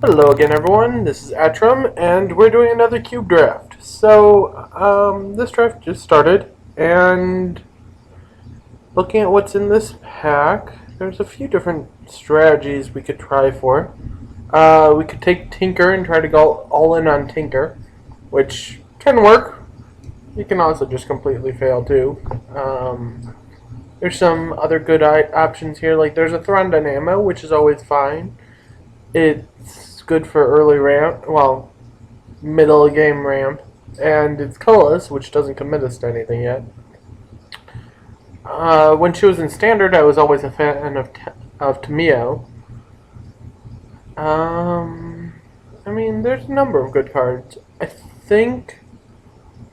Hello again, everyone. This is Atrum, and we're doing another cube draft. This draft just started, and looking at what's in this pack, there's a few different strategies we could try for. We could take Tinker and try to go all in on Tinker, which can work. You can also just completely fail too. There's some other good options here, like there's a Thron Dynamo, which is always fine. It's good for early ramp, well, middle game ramp, and it's colorless, which doesn't commit us to anything yet. When she was in standard, I was always a fan of Tamio. I mean, there's a number of good cards. I think.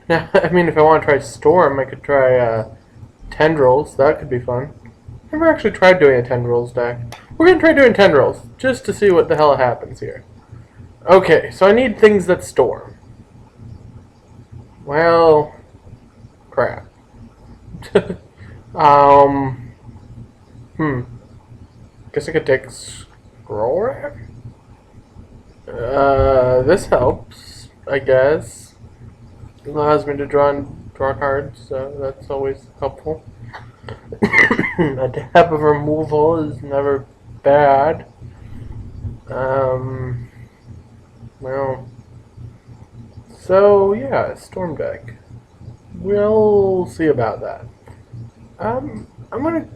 Now, I mean, if I want to try Storm, I could try Tendrils. That could be fun. Never actually tried doing a Tendrils deck. We're gonna try doing Tendrils just to see what the hell happens here. Okay, so I need things that storm. Well, crap. um, Guess I could take Scroll Rack. This helps, I guess. It allows me to draw cards, so that's always helpful. A tab of removal is never bad. Well, so yeah, Storm deck. We'll see about that. I'm gonna.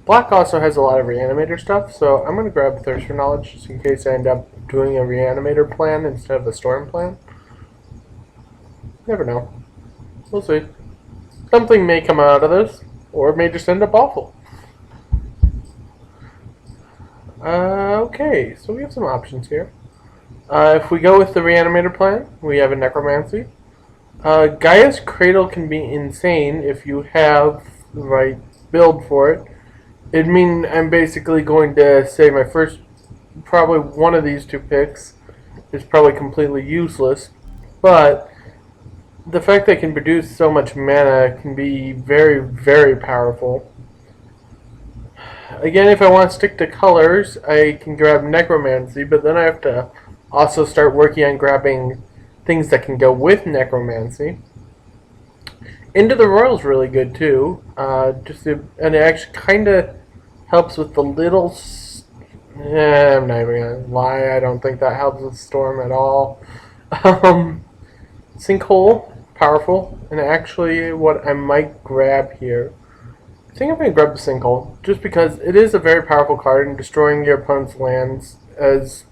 Black also has a lot of Reanimator stuff, so I'm gonna grab Thirst for Knowledge just in case I end up doing a Reanimator plan instead of a Storm plan. Never know. We'll see. Something may come out of this, or it may just end up awful. Okay, so we have some options here. If we go with the Reanimator plan, we have a Necromancy. Gaia's Cradle can be insane if you have the right build for it. It'd mean I'm basically going to say my first, probably one of these two picks is probably completely useless, but the fact that it can produce so much mana can be very, very powerful. Again, if I want to stick to colors, I can grab Necromancy, but then I have to also start working on grabbing things that can go with Necromancy. Into the Royal is really good too. And it actually kind of helps with the little. I'm not even gonna lie. I don't think that helps with Storm at all. Sinkhole, powerful, and actually, what I might grab here. I think I'm going to grab the Sinkhole, just because it is a very powerful card, and destroying your opponent's lands as,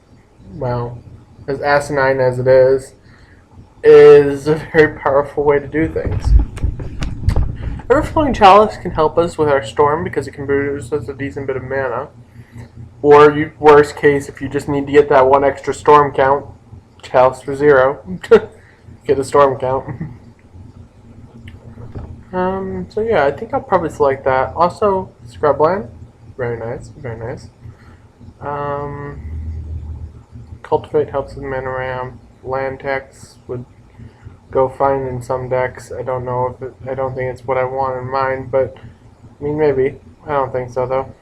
well, as asinine as it is a very powerful way to do things. Everflowing Chalice can help us with our Storm, because it can produce us a decent bit of mana. Or, worst case, if you just need to get that one extra Storm count, Chalice for 0. Get a Storm count. So yeah, I think I'll probably select that. Also, Scrubland. Very nice, very nice. Cultivate helps with mana ramp. Land tax would go fine in some decks. I don't know if I don't think it's what I want in mind, but I mean maybe. I don't think so though.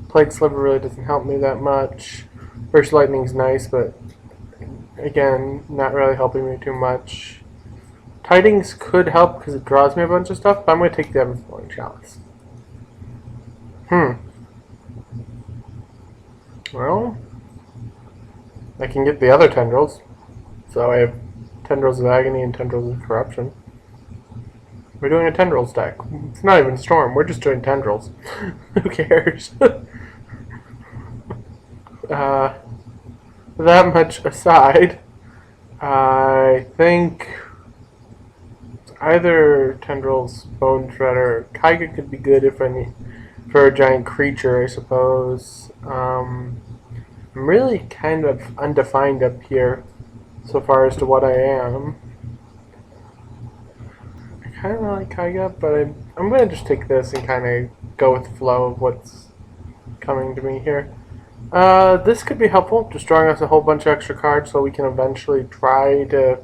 Plague Sliver really doesn't help me that much. Burst Lightning's nice, but again, not really helping me too much. Tidings could help because it draws me a bunch of stuff, but I'm going to take the Everflowing Chalice. Well, I can get the other Tendrils. So I have Tendrils of Agony and Tendrils of Corruption. We're doing a Tendrils deck. It's not even Storm, we're just doing Tendrils. Who cares? That much aside, I think either Tendrils, Bone Shredder, Kaiga could be good if I need for a giant creature, I suppose. I'm really kind of undefined up here so far as to what I am. I kind of like Kaiga, but I'm going to just take this and kind of go with the flow of what's coming to me here. This could be helpful, just drawing us a whole bunch of extra cards so we can eventually try to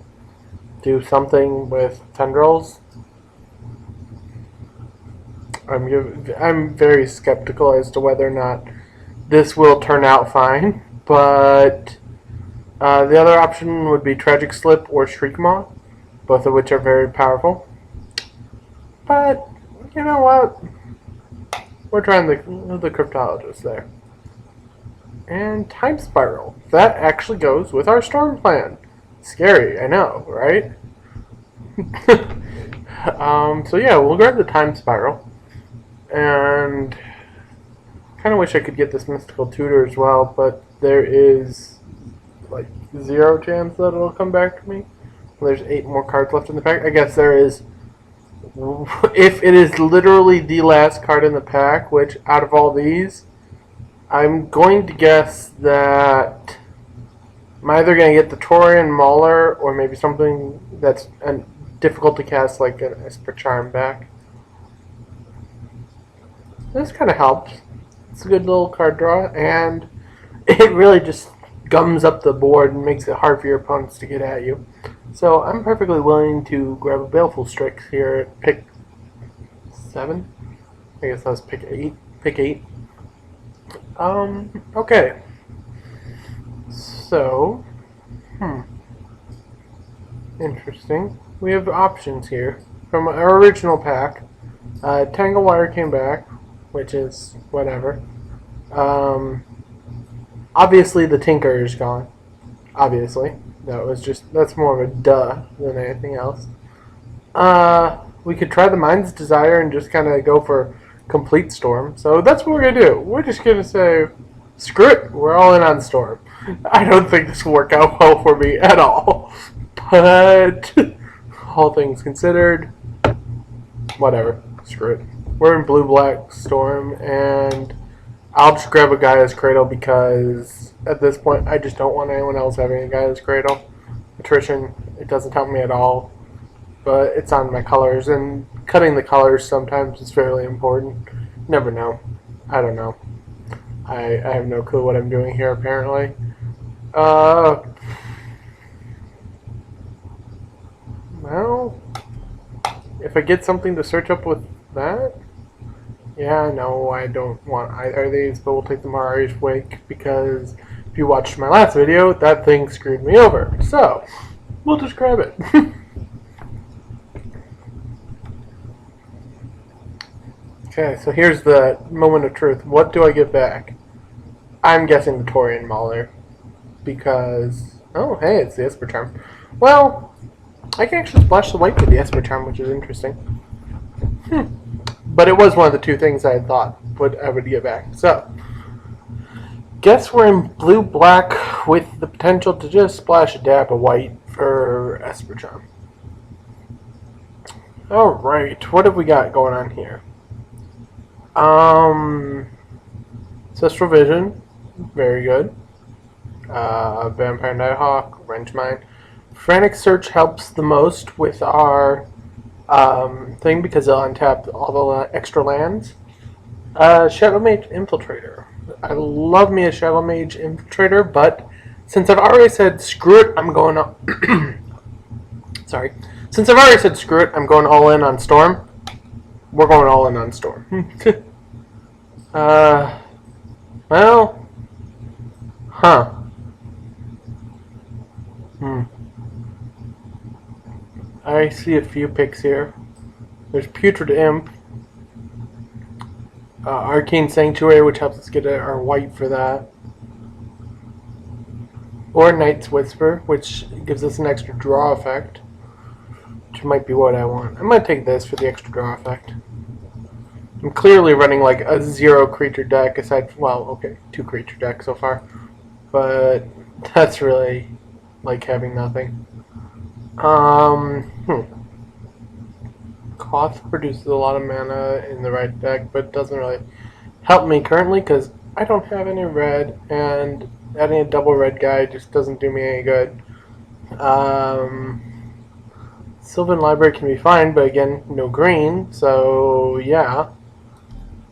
do something with Tendrils. I'm very skeptical as to whether or not this will turn out fine. but the other option would be Tragic Slip or Shriekmaw, both of which are very powerful. But, you know what? We're trying the Cryptologist there. And Time Spiral. That actually goes with our Storm plan. Scary, I know, right? So yeah, we'll grab the Time Spiral. And kind of wish I could get this Mystical Tutor as well, but there is like 0 chance that it'll come back to me. There's 8 more cards left in the pack. I guess there is, if it is literally the last card in the pack, which out of all these, I'm going to guess that I'm either going to get the Torian Mauler or maybe something that's difficult to cast, like an Esper Charm back. This kind of helps. It's a good little card draw, and it really just gums up the board and makes it hard for your opponents to get at you. So I'm perfectly willing to grab a Baleful Strix here at pick 7. I guess that was pick 8. Pick 8. Okay. So, interesting. We have options here. From our original pack, Tangle Wire came back, which is whatever. Obviously the Tinker is gone. Obviously. That's more of a duh than anything else. We could try the Mind's Desire and just kind of go for Complete Storm. So that's what we're going to do. We're just going to say, screw it, we're all in on Storm. I don't think this will work out well for me at all. But, all things considered, whatever, screw it. We're in Blue-Black Storm, and I'll just grab a Gaia's Cradle because at this point I just don't want anyone else having a Gaia's Cradle. Attrition, it doesn't help me at all, but it's on my colors, and cutting the colors sometimes is fairly important. Never know. I don't know. I have no clue what I'm doing here apparently. Well, if I get something to search up with that, yeah, no, I don't want either of these, but we'll take the Mirari's Wake because if you watched my last video, that thing screwed me over. So, we'll just grab it. Okay, so here's the moment of truth. What do I get back? I'm guessing the Torian Mauler because, oh, hey, it's the Esper Charm. Well, I can actually splash the white with the Esper Charm, which is interesting. But it was one of the 2 things I had thought I would get back. So, guess we're in Blue-Black with the potential to just splash a dab of white for Esper Charm. Alright, what have we got going on here? Ancestral Vision, very good. Vampire Nighthawk, Wrench Mine. Frantic Search helps the most with our thing because it'll untap all the extra lands. Shadow Mage Infiltrator. I love me a Shadow Mage Infiltrator, but since I've already said screw it, I'm going up. Sorry. Since I've already said screw it, I'm going all in on Storm. We're going all in on Storm. Well, I see a few picks here. There's Putrid Imp, Arcane Sanctuary, which helps us get our white for that, or Night's Whisper, which gives us an extra draw effect, which might be what I want. I might take this for the extra draw effect. I'm clearly running like a 0 creature deck aside from, well, okay, 2 creature deck so far, but that's really like having nothing. Koth produces a lot of mana in the right deck, but doesn't really help me currently because I don't have any red, and adding a double red guy just doesn't do me any good. Sylvan Library can be fine, but again, no green, so yeah.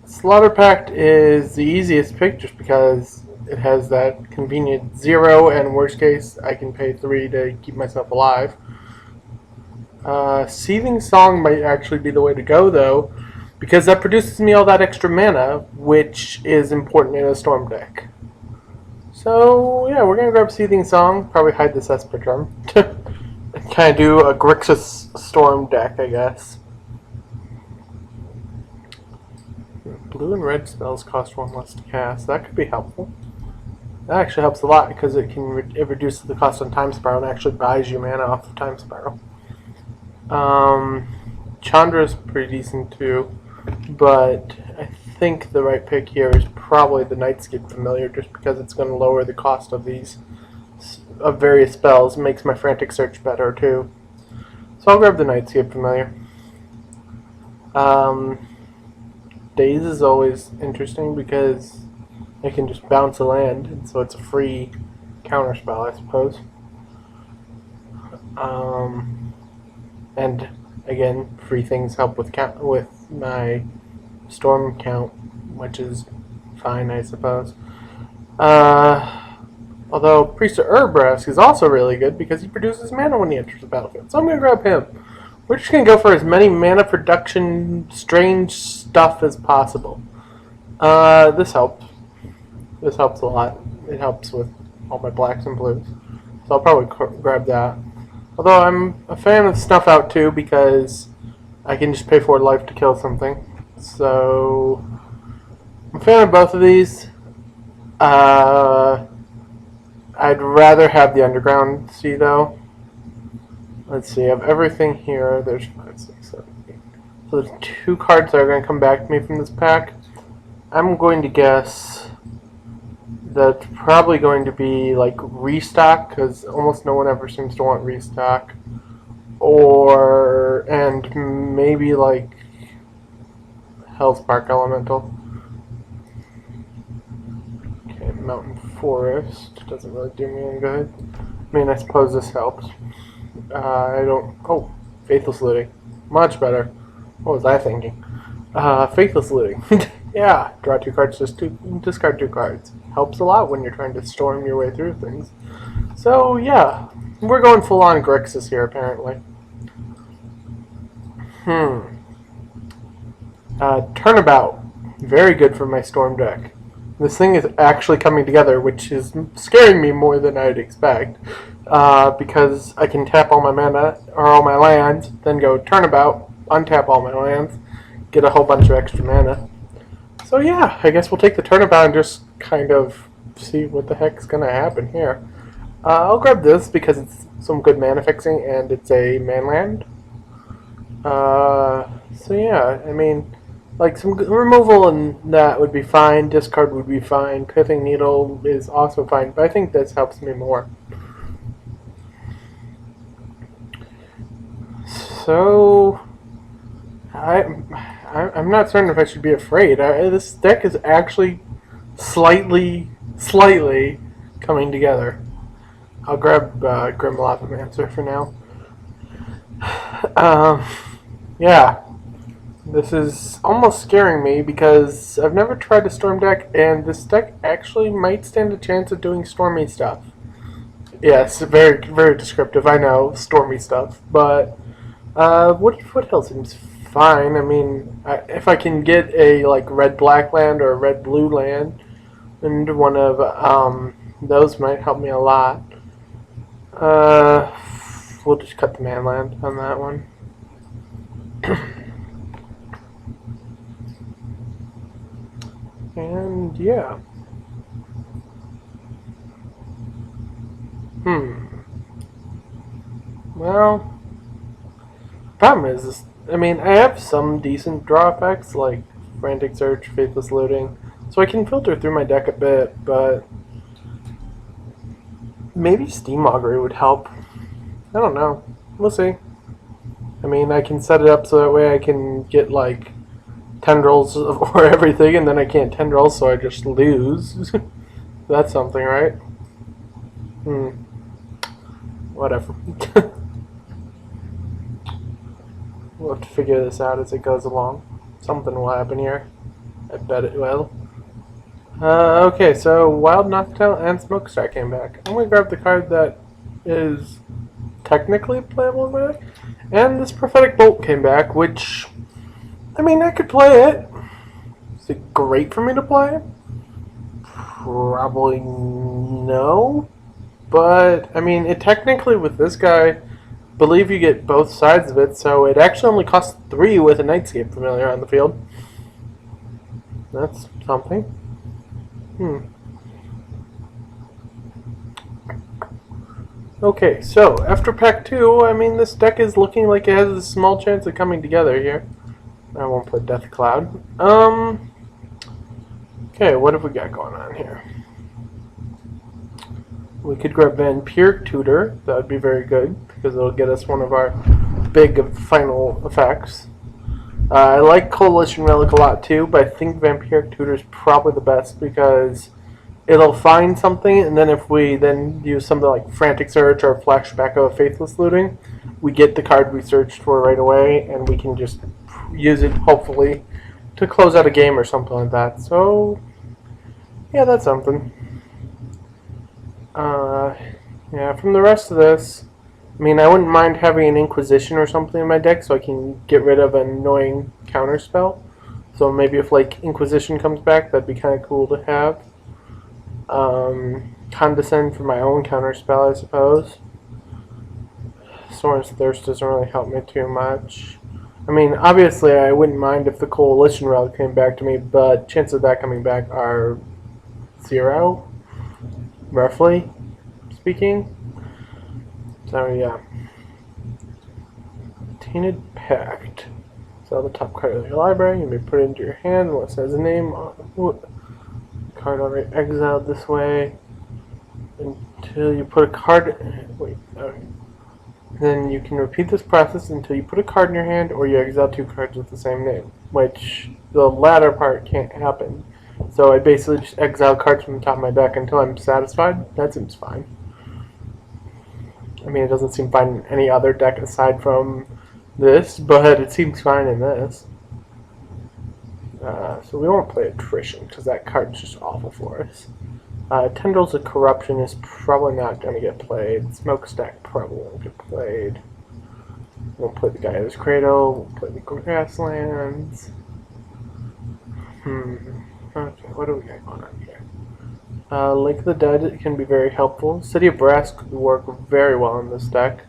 Slaughter Pact is the easiest pick just because it has that convenient 0, and worst case, I can pay 3 to keep myself alive. Seething Song might actually be the way to go, though, because that produces me all that extra mana, which is important in a Storm deck. So yeah, we're gonna grab Seething Song, probably hide this Esper Drum. And kind of do a Grixis Storm deck, I guess. Blue and red spells cost 1 less to cast. That could be helpful. That actually helps a lot because it reduces the cost on Time Spiral and actually buys you mana off of Time Spiral. Chandra's pretty decent too, but I think the right pick here is probably the Nightscape Familiar, just because it's going to lower the cost of these various spells. It makes my Frantic Search better too. So I'll grab the Nightscape Familiar. Daze is always interesting because I can just bounce a land, and so it's a free counterspell, I suppose. And again, free things help with my storm count, which is fine, I suppose. Although Priest of Urabrask is also really good because he produces mana when he enters the battlefield, so I'm going to grab him. We're just going to go for as many mana production, strange stuff as possible. This helps. This helps a lot. It helps with all my blacks and blues. So I'll probably grab that. Although I'm a fan of Snuff Out too because I can just pay 4 life to kill something. So I'm a fan of both of these. I'd rather have the Underground Sea though. Let's see, I have everything here. There's 5, 6, 7, 8. So there's 2 cards that are going to come back to me from this pack. I'm going to guess that's probably going to be like Restock, because almost no one ever seems to want Restock. And maybe like Hellspark Elemental. Okay, Mountain Forest doesn't really do me any good. I mean, I suppose this helps. Oh, Faithless Looting. Much better. What was I thinking? Faithless Looting. Yeah, draw 2 cards, discard 2 cards. Helps a lot when you're trying to storm your way through things. So, yeah. We're going full on Grixis here, apparently. Turnabout. Very good for my Storm deck. This thing is actually coming together, which is scaring me more than I'd expect. Because I can tap all my mana, or all my lands, then go Turnabout, untap all my lands, get a whole bunch of extra mana. So yeah, I guess we'll take the Turnabout and just kind of see what the heck's going to happen here. I'll grab this because it's some good mana fixing, and it's a manland. So yeah, I mean, like some removal and that would be fine, discard would be fine, Pithing Needle is also fine, but I think this helps me more. So, I'm not certain if I should be afraid. This deck is actually slightly coming together. I'll grab Grim Lavamancer for now. Yeah, this is almost scaring me because I've never tried a Storm deck, and this deck actually might stand a chance of doing stormy stuff. Yes, very, very descriptive, I know, stormy stuff, but Wooded Foothill seems fine. I mean, if I can get a like red-black land or a red-blue land, and one of those might help me a lot. We'll just cut the manland on that one. And yeah. Well, problem is, I mean, I have some decent draw effects like Frantic Search, Faithless Looting, so I can filter through my deck a bit, but maybe Steam Augury would help. I don't know. We'll see. I mean, I can set it up so that way I can get like tendrils or everything, and then I can't tendrils, so I just lose. That's something, right? Whatever. We'll have to figure this out as it goes along. Something will happen here. I bet it will. Okay, so Wild Noctowl and Smokestack came back. I'm going to grab the card that is technically playable in my deck. And this Prophetic Bolt came back, which, I mean, I could play it. Is it great for me to play? Probably no, but I mean, it technically with this guy, I believe you get both sides of it, so it actually only costs 3 with a Nightscape Familiar on the field. That's something. Okay, so after pack 2, I mean, this deck is looking like it has a small chance of coming together here. I won't put Death Cloud. Okay, what have we got going on here? We could grab Vampiric Tutor. That would be very good, because it'll get us one of our big final effects. I like Coalition Relic a lot too, but I think Vampiric Tutor is probably the best, because it'll find something, and then if we then use something like Frantic Search or Flashback of Faithless Looting, we get the card we searched for right away, and we can just use it, hopefully, to close out a game or something like that. So, yeah, that's something. Yeah, from the rest of this, I mean, I wouldn't mind having an Inquisition or something in my deck so I can get rid of an annoying counterspell. So maybe if, like, Inquisition comes back, that'd be kind of cool to have. Condescend for my own counterspell, I suppose. Soren's Thirst doesn't really help me too much. I mean, obviously, I wouldn't mind if the Coalition Relic came back to me, but chances of that coming back are 0, roughly speaking. So, yeah. Tainted Pact. So, the top card of your library, you may put it into your hand unless it has a name on it. Card already exiled this way until you put a card. Wait, okay. Then you can repeat this process until you put a card in your hand or you exile 2 cards with the same name, which the latter part can't happen. So I basically just exile cards from the top of my deck until I'm satisfied. That seems fine. I mean, it doesn't seem fine in any other deck aside from this, but it seems fine in this. So we won't play Attrition because that card's just awful for us. Tendrils of Corruption is probably not going to get played. Smokestack probably won't get played. We'll play the Gaia's Cradle. We'll play the Grasslands. Okay, what do we got going on here? Lake of the Dead can be very helpful. City of Brass could work very well in this deck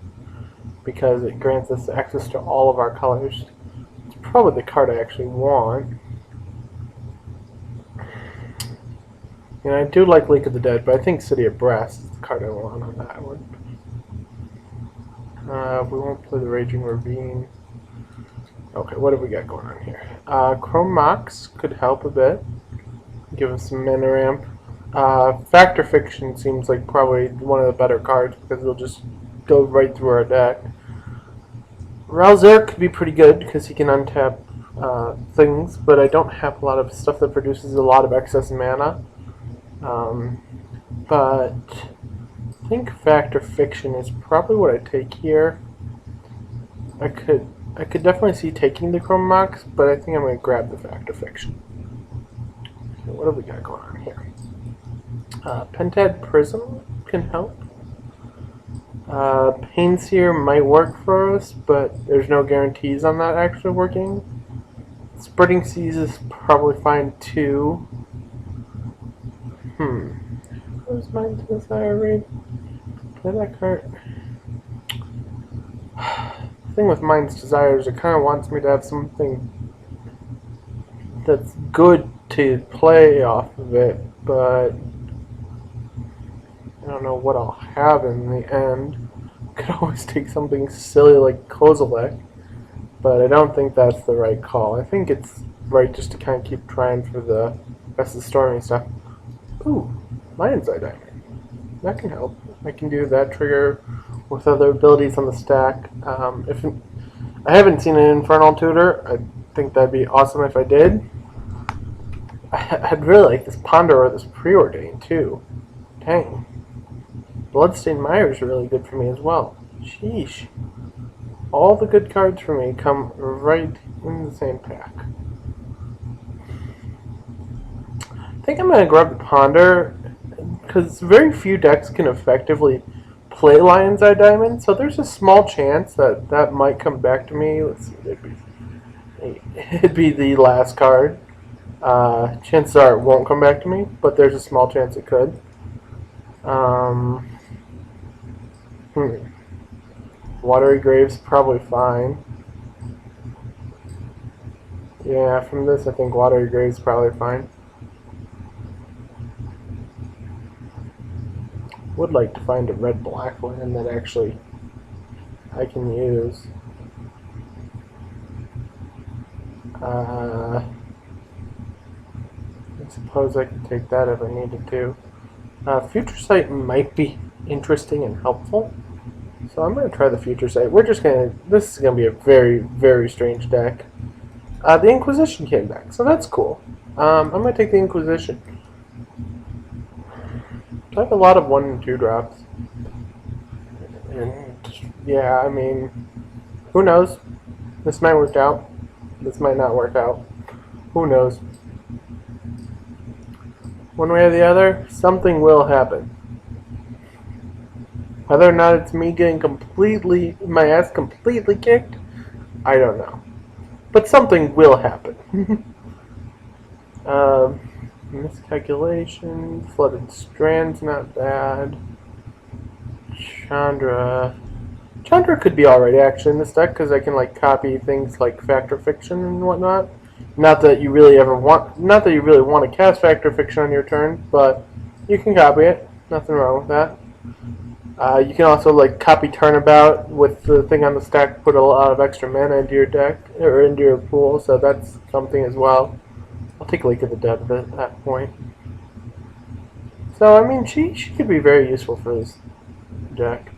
because it grants us access to all of our colors. It's probably the card I actually want. And I do like Lake of the Dead, but I think City of Brass is the card I want on that one. We won't play the Raging Ravine. Okay, what have we got going on here? Chrome Mox could help a bit. Give us some mana ramp. Factor Fiction seems like probably one of the better cards because it'll just go right through our deck. Ralzer could be pretty good because he can untap things, but I don't have a lot of stuff that produces a lot of excess mana. But I think Factor Fiction is probably what I take here. I could definitely see taking the Chrome Mox, but I think I'm going to grab the Factor Fiction. Okay, what have we got going on here? Pentad Prism can help. Painseer might work for us, but there's no guarantees on that actually working. Spreading Seas is probably fine too. Where's Mind's Desire read? Play that card. The thing with Mind's Desire is it kind of wants me to have something that's good to play off of it, but I don't know what I'll have in the end. Could always take something silly like Kozilek, but I don't think that's the right call. I think it's right just to kind of keep trying for the rest of the Stormy stuff. Ooh, Lion's Eye Diamond. That can help. I can do that trigger with other abilities on the stack. If I haven't seen an Infernal Tutor, I think that'd be awesome if I did. I'd really like this Ponder or this Preordain too. Dang. Bloodstained Mire is really good for me as well. Sheesh. All the good cards for me come right in the same pack. I think I'm going to grab the Ponder because very few decks can effectively play Lion's Eye Diamond, so there's a small chance that that might come back to me. Let's see, it'd be the last card. Chances are it won't come back to me, but there's a small chance it could. Um, hmm. Watery Grave's probably fine. Yeah, from this I think Watery Grave's probably fine. Would like to find a red-black land that actually I can use. I suppose I could take that if I needed to. Future Sight might be interesting and helpful. So I'm going to try the Future Sight. This is going to be a very, very strange deck. The Inquisition came back, so that's cool. I'm going to take the Inquisition. I have a lot of 1 and 2 drops. And, yeah, I mean, who knows? This might work out. This might not work out. Who knows? One way or the other, something will happen. Whether or not it's me getting my ass completely kicked, I don't know. But something will happen. Miscalculation, Flooded Strand's not bad. Chandra could be alright actually in this deck because I can like copy things like Fact or Fiction and whatnot. Not that you really want to cast Fact or Fiction on your turn, but you can copy it. Nothing wrong with that. You can also like copy Turnabout with the thing on the stack, put a lot of extra mana into your deck or into your pool, so that's something as well. I'll take a look at the depth at that point. So I mean, she could be very useful for this deck.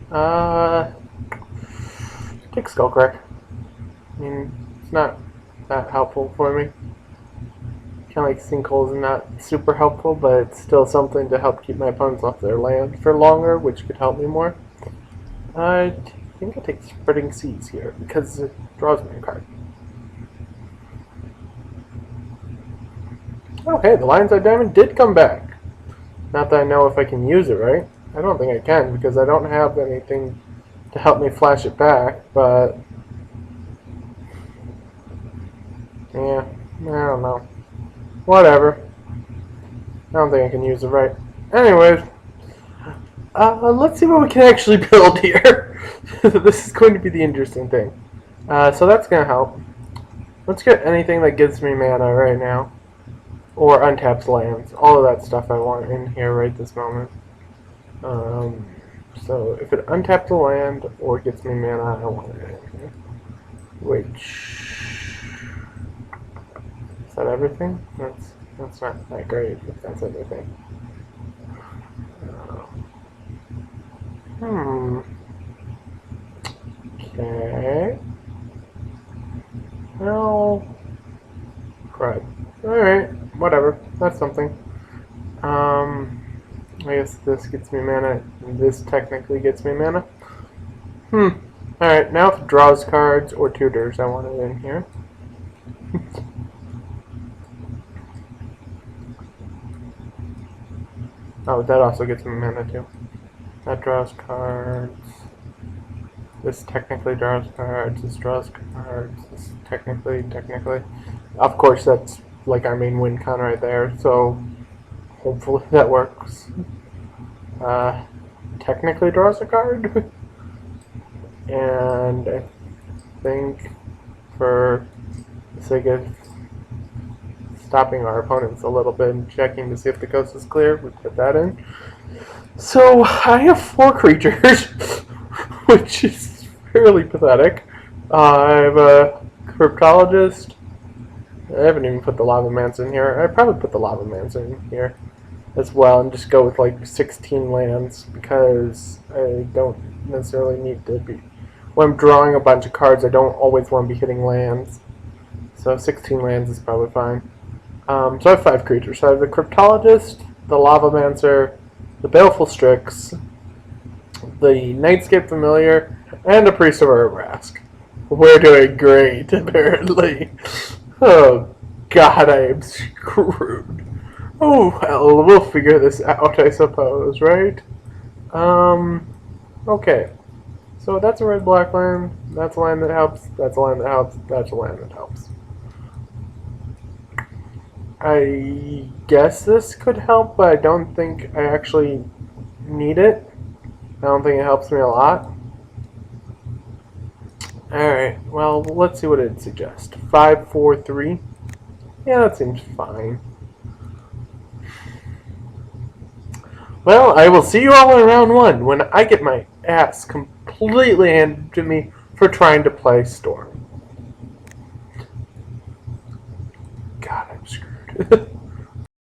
Take Skullcrack. I mean, it's not that helpful for me. Kind of like Sinkholes is not super helpful, but it's still something to help keep my opponents off their land for longer, which could help me more. I think I take Spreading Seas here because it draws me a card. Oh, hey, the Lion's Eye Diamond did come back. Not that I know if I can use it, right? I don't think I can because I don't have anything to help me flash it back, but yeah, I don't know. Whatever. I don't think I can use it right. Anyways, let's see what we can actually build here. This is going to be the interesting thing. So that's going to help. Let's get anything that gives me mana right now. Or untaps lands. All of that stuff I want in here right this moment. So if it untaps the land or gets me mana, I want it in here. Which... is that everything? That's not that great if that's everything. Okay. Well... crud. Alright, whatever. That's something. I guess this gets me mana. This technically gets me mana. Alright, now if it draws cards or tutors, I want it in here. Oh, that also gets me mana too. That draws cards. This technically draws cards. This draws cards. This technically. Of course, that's like our main win con right there, so hopefully that works. Technically draws a card. And I think for the sake of stopping our opponents a little bit and checking to see if the coast is clear, we put that in. So I have 4 creatures, which is fairly pathetic. I have a Cryptologist. I haven't even put the Lavamancer in here. I'd probably put the Lavamancer in here as well and just go with like 16 lands because I don't necessarily need to be... when I'm drawing a bunch of cards, I don't always want to be hitting lands. So 16 lands is probably fine. So I have 5 creatures. So I have the Cryptologist, the Lavamancer, the Baleful Strix, the Nightscape Familiar, and a Priest of Urabrask. We're doing great, apparently. Oh, God, I am screwed. Oh, well, we'll figure this out, I suppose, right? Okay. So that's a red-black land. That's a land that helps. That's a land that helps. That's a land that helps. I guess this could help, but I don't think I actually need it. I don't think it helps me a lot. Alright, well, let's see what it suggests. 5, 4, 3. Yeah, that seems fine. Well, I will see you all in round 1 when I get my ass completely handed to me for trying to play Storm.